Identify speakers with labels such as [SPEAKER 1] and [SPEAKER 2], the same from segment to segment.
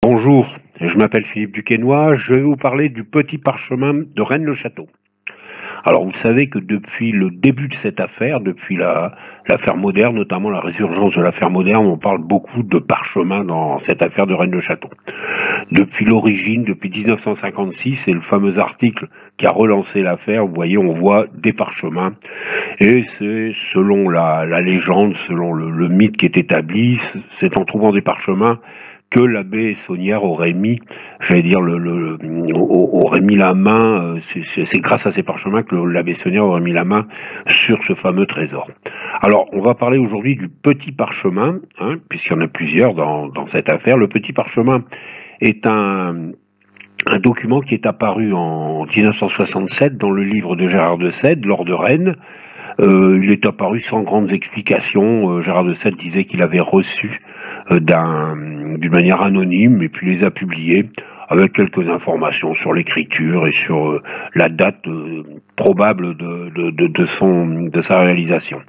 [SPEAKER 1] Bonjour, je m'appelle Philippe Duquesnoy, je vais vous parler du petit parchemin de Rennes-le-Château. Alors vous savez que depuis le début de cette affaire, depuis l'affaire moderne, notamment la résurgence de l'affaire moderne, on parle beaucoup de parchemin dans cette affaire de Rennes-le-Château. Depuis l'origine, depuis 1956, et le fameux article qui a relancé l'affaire, vous voyez, on voit des parchemins, et c'est selon la légende, selon le mythe qui est établi, c'est en trouvant des parchemins que l'abbé Saunière aurait mis, j'allais dire, aurait mis la main, c'est grâce à ces parchemins que l'abbé Saunière aurait mis la main sur ce fameux trésor. Alors, on va parler aujourd'hui du petit parchemin, hein, puisqu'il y en a plusieurs dans cette affaire. Le petit parchemin est un document qui est apparu en 1967 dans le livre de Gérard de Sède, L'Or de Rennes. Il est apparu sans grandes explications. Gérard de Sède disait qu'il avait reçu d'une manière anonyme et puis les a publiés avec quelques informations sur l'écriture et sur la date probable de sa réalisation.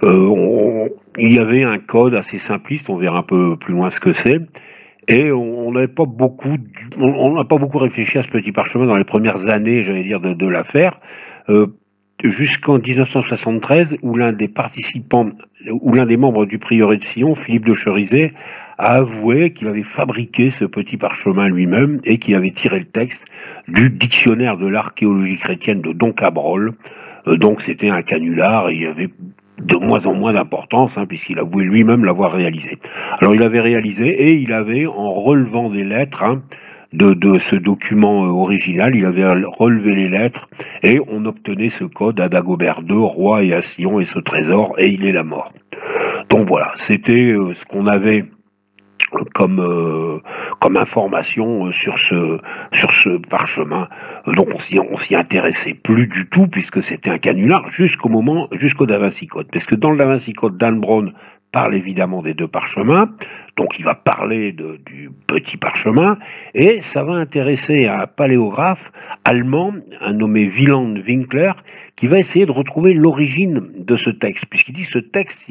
[SPEAKER 1] Il y avait un code assez simpliste, on verra un peu plus loin ce que c'est. Et on n'a pas beaucoup réfléchi à ce petit parchemin dans les premières années, j'allais dire, de l'affaire, jusqu'en 1973, où l'un des participants, ou l'un des membres du prieuré de Sion, Philippe de Cherizet, a avoué qu'il avait fabriqué ce petit parchemin lui-même et qu'il avait tiré le texte du dictionnaire de l'archéologie chrétienne de Don Cabrol. Donc c'était un canular et il y avait de moins en moins d'importance, hein, puisqu'il avouait lui-même l'avoir réalisé. Alors il avait réalisé et il avait, en relevant des lettres, hein, de ce document original, il avait relevé les lettres et on obtenait ce code à Dagobert II, roi et à Sion, et ce trésor, et il est la mort. Donc voilà, c'était ce qu'on avait comme information sur ce parchemin. Donc on s'y intéressait plus du tout puisque c'était un canular jusqu'au Da Vinci Code. Parce que dans le Da Vinci Code, Dan Brown parle évidemment des deux parchemins, donc il va parler du petit parchemin, et ça va intéresser un paléographe allemand, un nommé Wieland Winkler, qui va essayer de retrouver l'origine de ce texte, puisqu'il dit ce texte,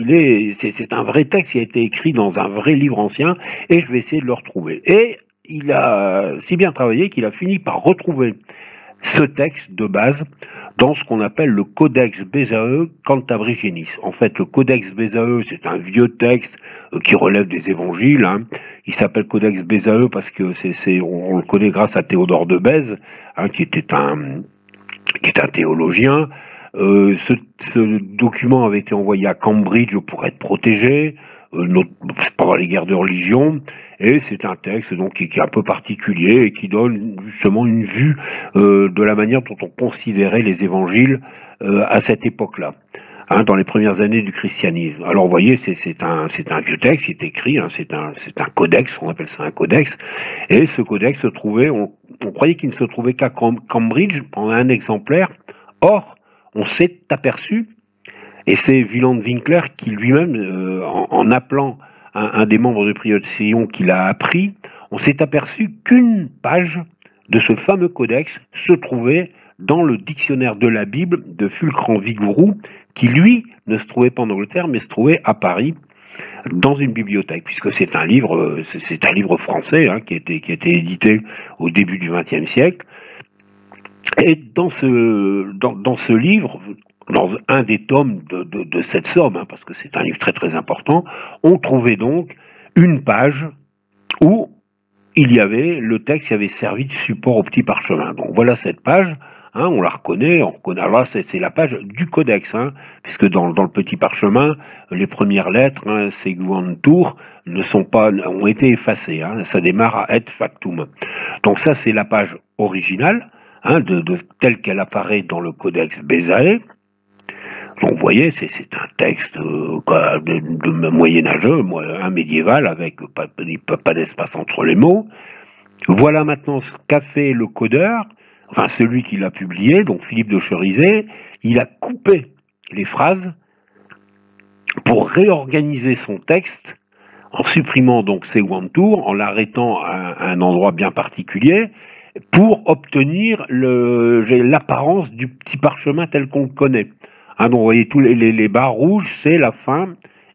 [SPEAKER 1] c'est un vrai texte, il a été écrit dans un vrai livre ancien, et je vais essayer de le retrouver. Et il a si bien travaillé qu'il a fini par retrouver ce texte de base dans ce qu'on appelle le Codex Bezae Cantabrigiensis. En fait, le Codex Bezae, c'est un vieux texte qui relève des évangiles, hein. Il s'appelle Codex Bezae parce que on le connaît grâce à Théodore de Bèze, hein, qui est un théologien. Ce document avait été envoyé à Cambridge pour être protégé pendant les guerres de religion, et c'est un texte donc qui est un peu particulier et qui donne justement une vue de la manière dont on considérait les évangiles à cette époque-là, hein, dans les premières années du christianisme. Alors vous voyez, c'est un vieux texte qui est écrit, hein, c'est un codex, on appelle ça un codex, et ce codex se trouvait, on croyait qu'il ne se trouvait qu'à Cambridge, en un exemplaire. Or, on s'est aperçu, et c'est Wieland Winkler qui lui-même, en appelant un des membres de Prieuré de Sion qui l'a appris, on s'est aperçu qu'une page de ce fameux codex se trouvait dans le dictionnaire de la Bible de Fulcran Vigouroux, qui lui ne se trouvait pas en Angleterre, mais se trouvait à Paris, dans une bibliothèque, puisque c'est un livre français, hein, qui a été édité au début du XXe siècle. Et dans ce livre, dans un des tomes de cette somme, hein, parce que c'est un livre très très important, on trouvait donc une page où il y avait le texte qui avait servi de support au petit parchemin. Donc voilà cette page, hein, on reconnaît. Alors c'est la page du codex, hein, puisque dans le petit parchemin, les premières lettres, hein, Seguantur, ont été effacées, hein, ça démarre à et factum. Donc ça c'est la page originale, hein, telle qu'elle apparaît dans le codex Bezae. Donc vous voyez, c'est un texte de moyenâgeux, un médiéval, avec pas d'espace entre les mots. Voilà maintenant ce qu'a fait le codeur, enfin celui qui l'a publié, donc Philippe de Cherizet. Il a coupé les phrases pour réorganiser son texte, en supprimant donc Seguantur, en l'arrêtant à un endroit bien particulier, pour obtenir l'apparence du petit parchemin tel qu'on le connaît. Hein, donc vous voyez, tous les barres rouges, c'est la fin,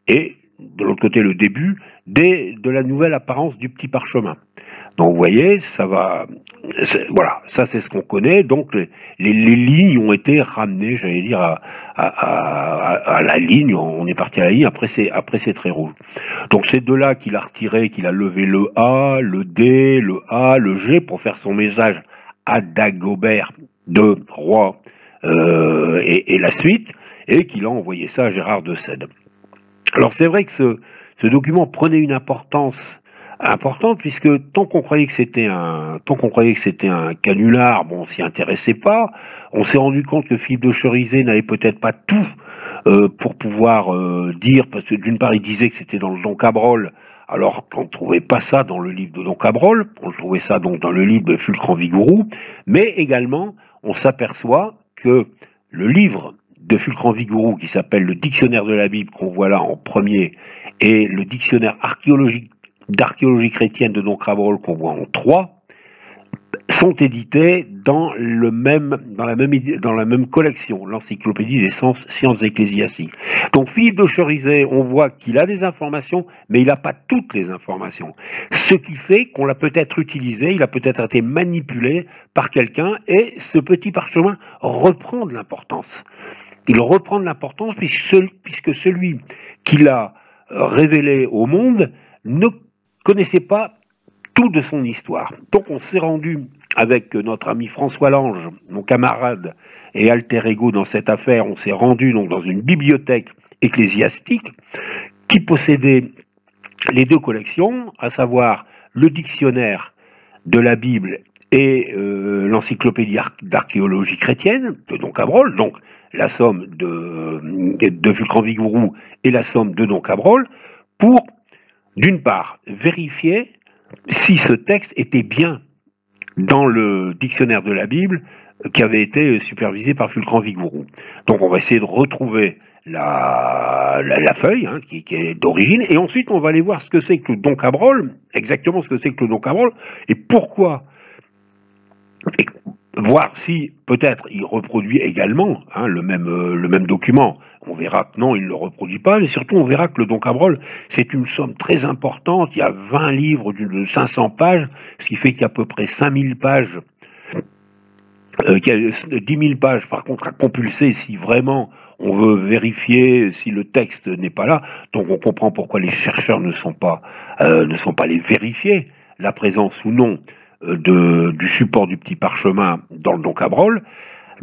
[SPEAKER 1] et de l'autre côté le début, de la nouvelle apparence du petit parchemin. Donc vous voyez, ça va, voilà, ça c'est ce qu'on connaît. Donc les lignes ont été ramenées, j'allais dire, à la ligne. On est parti à la ligne. Après c'est très rouge. Donc c'est de là qu'il a retiré, qu'il a levé le A, le D, le A, le G pour faire son message à Dagobert de Roi et la suite, et qu'il a envoyé ça à Gérard de Sède. Alors c'est vrai que ce document prenait une importante, puisque tant qu'on croyait que c'était un canular, bon, on s'y intéressait pas. On s'est rendu compte que Philippe de Cherisay n'avait peut-être pas tout pour pouvoir dire, parce que d'une part il disait que c'était dans le Don Cabrol, alors qu'on ne trouvait pas ça dans le livre de Don Cabrol, on le trouvait ça donc dans le livre de Fulcran-Vigourou, mais également on s'aperçoit que le livre de Fulcran-Vigourou, qui s'appelle le Dictionnaire de la Bible, qu'on voit là en premier, et le Dictionnaire d'archéologie chrétienne de Don Cabrol, qu'on voit en 3, sont édités dans la même collection, l'Encyclopédie des sciences ecclésiastiques. Donc Philippe de Cherisay, on voit qu'il a des informations, mais il n'a pas toutes les informations. Ce qui fait qu'on l'a peut-être utilisé, il a peut-être été manipulé par quelqu'un, et ce petit parchemin reprend de l'importance. Il reprend de l'importance puisque celui qui l'a révélé au monde ne connaissait pas tout de son histoire. Donc on s'est rendu avec notre ami François Lange, mon camarade et alter ego dans cette affaire, on s'est rendu donc dans une bibliothèque ecclésiastique qui possédait les deux collections, à savoir le dictionnaire de la Bible et l'encyclopédie d'archéologie chrétienne de Don Cabrol, donc la somme de Fulcran-Vigourou et la somme de Don Cabrol, pour, d'une part, vérifier si ce texte était bien dans le dictionnaire de la Bible qui avait été supervisé par Fulcran-Vigourou. Donc on va essayer de retrouver la feuille qui est d'origine, et ensuite on va aller voir ce que c'est que le Don Cabrol, exactement ce que c'est que le Don Cabrol, et pourquoi, et voir si peut-être il reproduit également le même document. On verra que non, il ne le reproduit pas, mais surtout on verra que le Don Cabrol, c'est une somme très importante. Il y a 20 livres de 500 pages, ce qui fait qu'il y a à peu près 5000 pages, 10 000 pages par contre à compulser si vraiment on veut vérifier si le texte n'est pas là. Donc on comprend pourquoi les chercheurs ne sont pas allés vérifier la présence ou non du support du petit parchemin dans le Don Cabrol.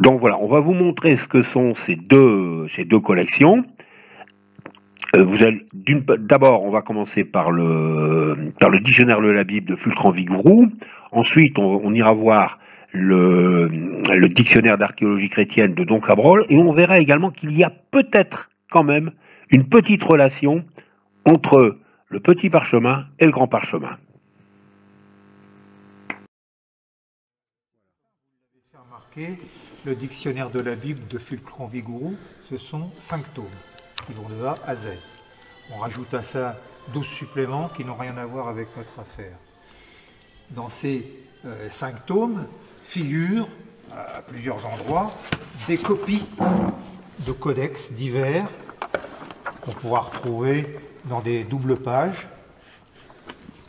[SPEAKER 1] Donc voilà, on va vous montrer ce que sont ces deux collections. D'abord, on va commencer par le dictionnaire de la Bible de Fulcran-Vigourou. Ensuite, on ira voir le dictionnaire d'archéologie chrétienne de Don Cabrol, et on verra également qu'il y a peut-être quand même une petite relation entre le petit parchemin et le grand parchemin.
[SPEAKER 2] Le dictionnaire de la Bible de Fulcran-Vigourou, ce sont 5 tomes qui vont de A à Z. On rajoute à ça 12 suppléments qui n'ont rien à voir avec notre affaire. Dans ces 5 tomes figurent à plusieurs endroits des copies de codex divers qu'on pourra retrouver dans des doubles pages,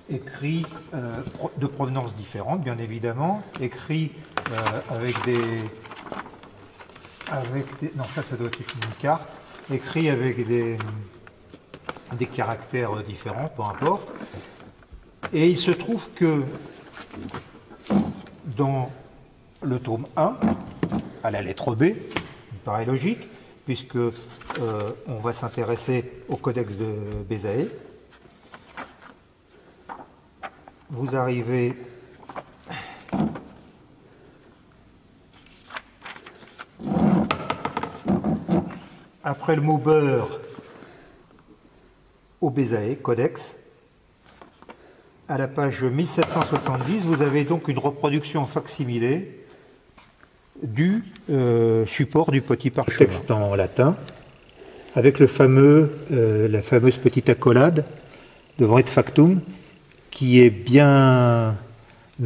[SPEAKER 2] écrits de provenances différentes, bien évidemment, écrits avec des... Non, ça doit être une carte, écrits avec des caractères différents, peu importe. Et il se trouve que dans le tome 1, à la lettre B, il me paraît logique, puisque on va s'intéresser au codex de Bézaé. Vous arrivez après le mot beurre au Bézaé, codex. À la page 1770, vous avez donc une reproduction facsimilée du support du petit parchemin. Texte en latin, avec la fameuse petite accolade devant être factum, qui est bien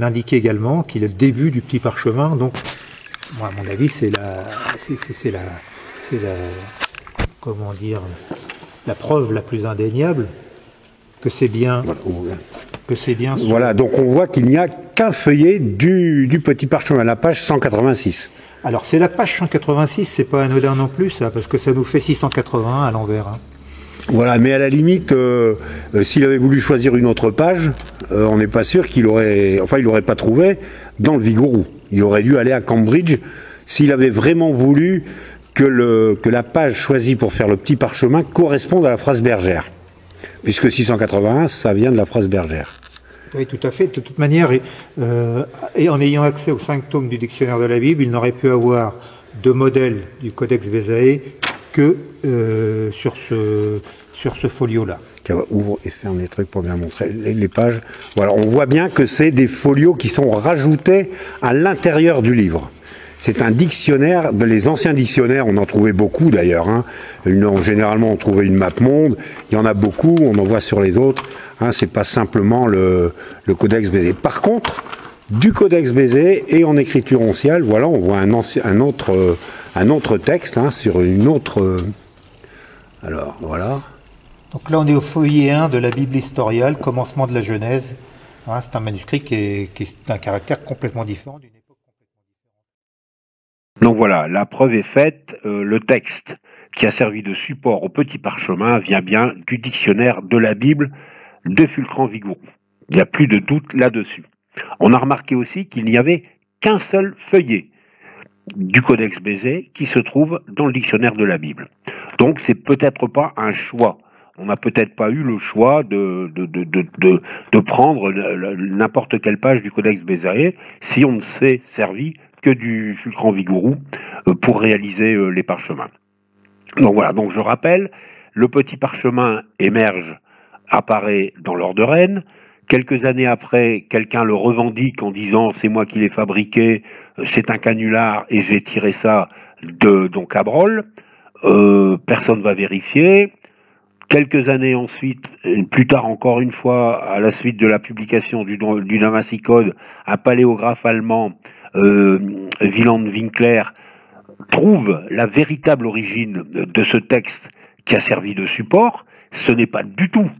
[SPEAKER 2] indiqué également, qu'il est le début du petit parchemin. Donc, moi, à mon avis, comment dire, la preuve la plus indéniable que c'est bien.
[SPEAKER 3] Voilà.
[SPEAKER 2] Que c'est bien.
[SPEAKER 3] Voilà, donc on voit qu'il n'y a qu'un feuillet du petit parchemin, la page 186.
[SPEAKER 2] Alors c'est la page 186, c'est pas anodin non plus ça, parce que ça nous fait 680 à l'envers. Hein.
[SPEAKER 3] Voilà, mais à la limite, s'il avait voulu choisir une autre page, on n'est pas sûr qu'il aurait, enfin il n'aurait pas trouvé dans le Vigouroux. Il aurait dû aller à Cambridge s'il avait vraiment voulu que la page choisie pour faire le petit parchemin corresponde à la phrase bergère. Puisque 681, ça vient de la phrase bergère.
[SPEAKER 2] Oui, tout à fait. De toute manière, et en ayant accès aux 5 tomes du dictionnaire de la Bible, il n'aurait pu avoir de modèle du Codex Bezae que sur ce folio-là.
[SPEAKER 3] Ouvre et ferme les trucs pour bien montrer les pages. Voilà, on voit bien que c'est des folios qui sont rajoutés à l'intérieur du livre. C'est un dictionnaire, les anciens dictionnaires, on en trouvait beaucoup d'ailleurs. Hein. Généralement, on trouvait une map monde. Il y en a beaucoup, on en voit sur les autres. Hein, c'est pas simplement le Codex Bezae. Par contre, du Codex Bezae et en écriture onciale, voilà, on voit un autre texte hein, sur une autre. Alors, voilà.
[SPEAKER 2] Donc là, on est au feuillet 1 de la Bible historiale, commencement de la Genèse. Hein, c'est un manuscrit qui est d'un caractère complètement différent d'une époque.
[SPEAKER 1] Donc voilà, la preuve est faite, le texte qui a servi de support au petit parchemin vient bien du dictionnaire de la Bible de Fulcran Vigouroux. Il n'y a plus de doute là-dessus. On a remarqué aussi qu'il n'y avait qu'un seul feuillet du Codex Bezae qui se trouve dans le dictionnaire de la Bible. Donc c'est peut-être pas un choix. On n'a peut-être pas eu le choix de prendre n'importe quelle page du Codex Bezae si on ne s'est servi que du Fulcran Vigouroux pour réaliser les parchemins. Donc voilà, donc je rappelle, le petit parchemin émerge, apparaît dans l'Or de Rennes. Quelques années après, quelqu'un le revendique en disant c'est moi qui l'ai fabriqué, c'est un canular et j'ai tiré ça de Don Cabrol. Personne ne va vérifier. Quelques années ensuite, plus tard encore une fois, à la suite de la publication du Da Vinci Code, un paléographe allemand, Wieland Winkler, trouve la véritable origine de ce texte qui a servi de support. Ce n'est pas du tout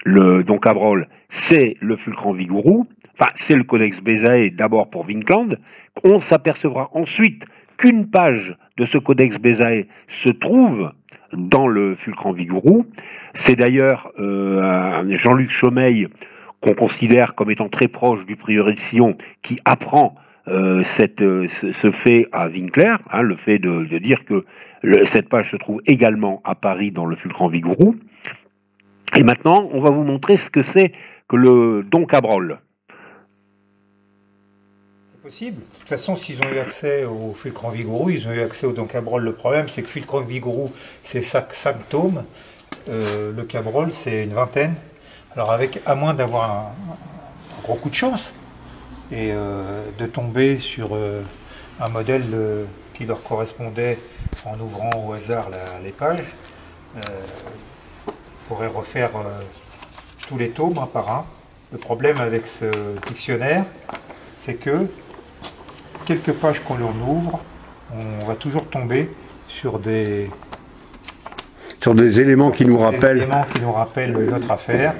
[SPEAKER 1] le Don Cabrol, c'est le Fulcran Vigouroux, enfin c'est le Codex Bezae d'abord pour Winkland. On s'apercevra ensuite qu'une page de ce Codex Bezae se trouve dans le Fulcran Vigouroux. C'est d'ailleurs Jean-Luc Chomeil, qu'on considère comme étant très proche du prieuré de Sion, qui apprend ce fait à Winkler, hein, le fait de dire que cette page se trouve également à Paris dans le Fulcran Vigouroux. Et maintenant, on va vous montrer ce que c'est que le Don Cabrol.
[SPEAKER 2] C'est possible. De toute façon, s'ils ont eu accès au Fulcran Vigouroux, ils ont eu accès au Don Cabrol. Le problème, c'est que Fulcran Vigouroux, c'est 5 tomes. Le Cabrol, c'est une vingtaine. Alors, à moins d'avoir un gros coup de chance et de tomber sur un modèle qui leur correspondait en ouvrant au hasard les pages, il faudrait refaire tous les tomes un par un. Le problème avec ce dictionnaire, c'est que quelques pages qu'on ouvre, on va toujours tomber sur des
[SPEAKER 3] éléments qui nous rappellent
[SPEAKER 2] notre affaire,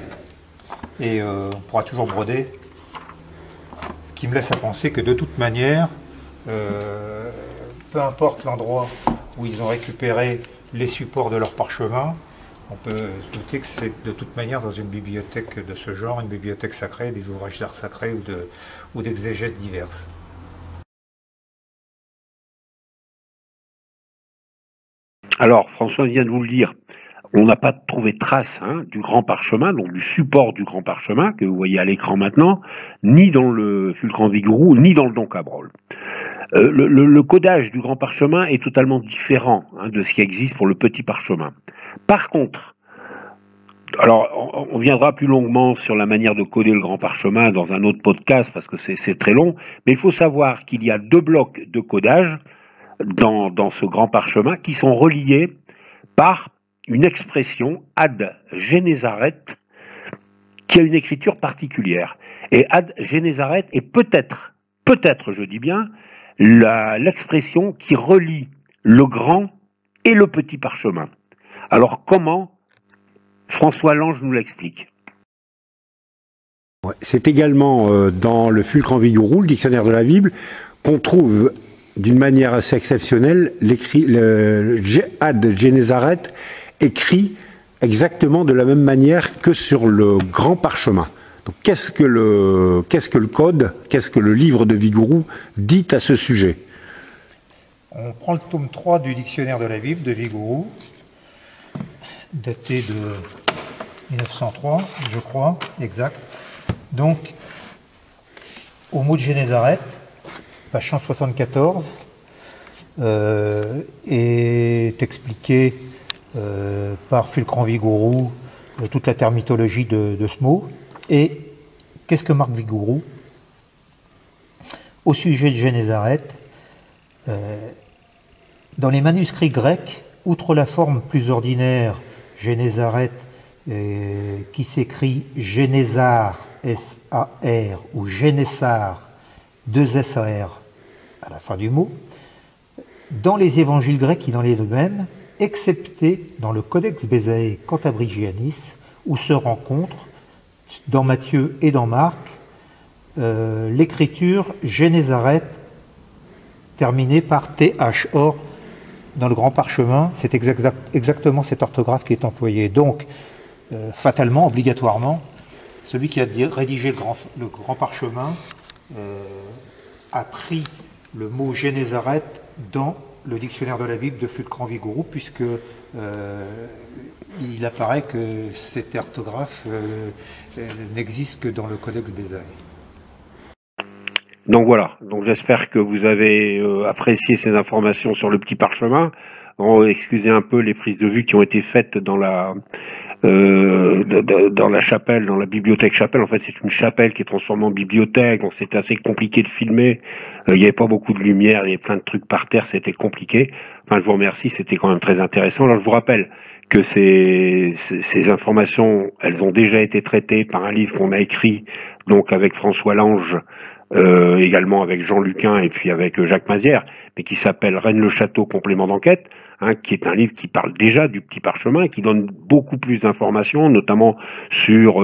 [SPEAKER 2] et on pourra toujours broder. Ce qui me laisse à penser que de toute manière, peu importe l'endroit où ils ont récupéré les supports de leur parchemin, on peut se douter que c'est de toute manière dans une bibliothèque de ce genre, une bibliothèque sacrée, des ouvrages d'art sacré ou d'exégèses diverses.
[SPEAKER 1] Alors, François vient de vous le dire, on n'a pas trouvé trace du grand parchemin, donc du support du grand parchemin, que vous voyez à l'écran maintenant, ni dans le Fulcran Vigouroux, ni dans le Don Cabrol. Le codage du grand parchemin est totalement différent de ce qui existe pour le petit parchemin. Par contre, alors on viendra plus longuement sur la manière de coder le grand parchemin dans un autre podcast parce que c'est très long, mais il faut savoir qu'il y a 2 blocs de codage dans ce grand parchemin qui sont reliés par une expression ad Génézaret qui a une écriture particulière. Et ad Génézaret est peut-être, je dis bien, l'expression qui relie le grand et le petit parchemin. Alors comment François Lange nous l'explique.
[SPEAKER 3] Ouais, c'est également dans le Fulcran Vigouroux, le dictionnaire de la Bible, qu'on trouve d'une manière assez exceptionnelle le Ad Génézaret écrit exactement de la même manière que sur le grand parchemin. Donc qu'est-ce que le code, qu'est-ce que le livre de Vigouroux dit à ce sujet?
[SPEAKER 2] On prend le tome 3 du dictionnaire de la Bible de Vigouroux, daté de 1903, je crois, exact. Donc, au mot de Génézaret, page 174, est expliqué par Fulcran Vigouroux toute la termitologie de ce mot. Et qu'est-ce que marque Vigouroux? Au sujet de Génézaret, dans les manuscrits grecs, outre la forme plus ordinaire, Génézaret, qui s'écrit Génézar, S-A-R, ou Génésar, 2 S-A-R à la fin du mot, dans les évangiles grecs, il en est de même, excepté dans le Codex Bezae Cantabrigianis, où se rencontre, dans Matthieu et dans Marc, l'écriture Génézaret terminée par TH. Or, dans le grand parchemin, c'est exactement cette orthographe qui est employée. Donc, fatalement, obligatoirement, celui qui a rédigé le grand parchemin a pris le mot Génézaret dans le dictionnaire de la Bible de Fulcran Vigouroux, puisque il apparaît que cette orthographe n'existe que dans le Codex Bezae.
[SPEAKER 1] Donc voilà, donc j'espère que vous avez apprécié ces informations sur le petit parchemin. Excusez un peu les prises de vue qui ont été faites dans la chapelle, dans la bibliothèque chapelle. En fait, c'est une chapelle qui est transformée en bibliothèque, donc c'était assez compliqué de filmer. Il n'y avait pas beaucoup de lumière, il y avait plein de trucs par terre, c'était compliqué. Enfin, je vous remercie, c'était quand même très intéressant. Alors, je vous rappelle que ces informations, elles ont déjà été traitées par un livre qu'on a écrit, donc avec François Lange, également avec Jean Luquin et puis avec Jacques Mazière, mais qui s'appelle Rennes-le-Château, complément d'enquête, qui est un livre qui parle déjà du petit parchemin et qui donne beaucoup plus d'informations, notamment sur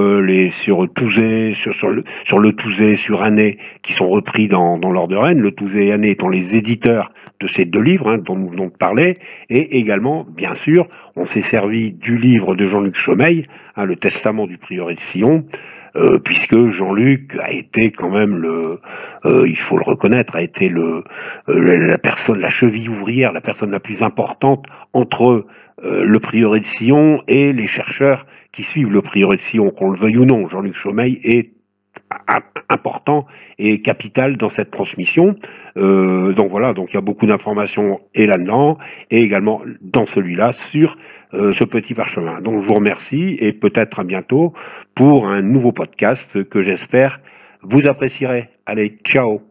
[SPEAKER 1] Touzé, sur le Touzé, sur Année, qui sont repris dans l'Ordre de Rennes, le Touzé et Année étant les éditeurs de ces 2 livres dont nous venons de parler, et également, bien sûr, on s'est servi du livre de Jean-Luc Chomeil, le Testament du prieuré de Sion, puisque Jean-Luc a été quand même il faut le reconnaître, a été la personne, la cheville ouvrière, la personne la plus importante entre le prieuré de Sion et les chercheurs qui suivent le prieuré de Sion, qu'on le veuille ou non. Jean-Luc Chomeil est important et capital dans cette transmission. Donc voilà, donc il y a beaucoup d'informations et là-dedans, et également dans celui-là sur ce petit parchemin. Donc je vous remercie et peut-être à bientôt pour un nouveau podcast que j'espère vous apprécierez. Allez, ciao!